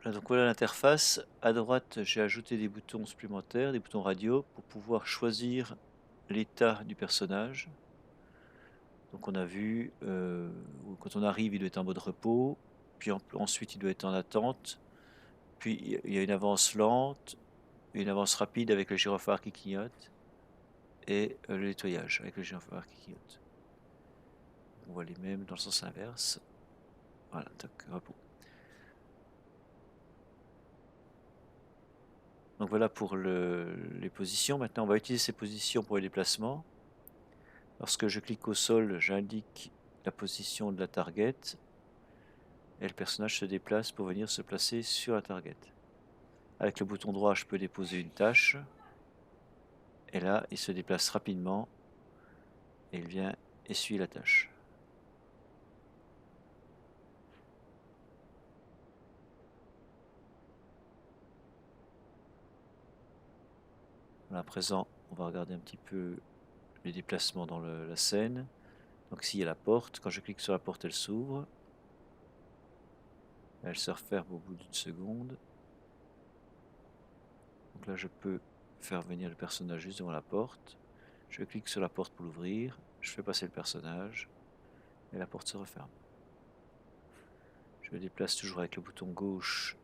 Donc voilà l'interface. À droite, j'ai ajouté des boutons supplémentaires, des boutons radio, pour pouvoir choisir l'état du personnage. Donc on a vu, quand on arrive, il doit être en mode repos, puis ensuite il doit être en attente, puis il y a une avance lente, une avance rapide avec le gyrophare qui clignote, et le nettoyage avec le gyrophare qui clignote. On voit les mêmes dans le sens inverse. Voilà, tac, repos. Donc voilà pour les positions. Maintenant, on va utiliser ces positions pour les déplacements. Lorsque je clique au sol, j'indique la position de la target et le personnage se déplace pour venir se placer sur la target. Avec le bouton droit, je peux déposer une tâche et là, il se déplace rapidement et il vient essuyer la tâche. Voilà, à présent, on va regarder un petit peu les déplacements dans la scène. Donc ici, il y a la porte. Quand je clique sur la porte, elle s'ouvre. Elle se referme au bout d'une seconde. Donc là, je peux faire venir le personnage juste devant la porte. Je clique sur la porte pour l'ouvrir. Je fais passer le personnage et la porte se referme. Je déplace toujours avec le bouton gauche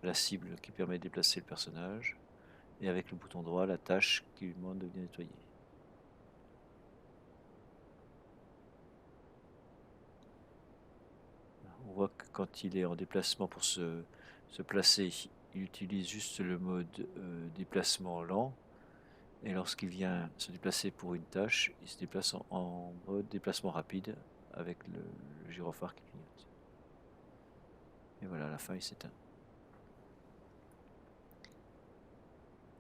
la cible qui permet de déplacer le personnage et avec le bouton droit la tâche qui lui demande de bien nettoyer. On voit que quand il est en déplacement pour se placer, il utilise juste le mode déplacement lent. Et lorsqu'il vient se déplacer pour une tâche, il se déplace en mode déplacement rapide avec le gyrophare qui clignote. Et voilà, à la fin, il s'éteint.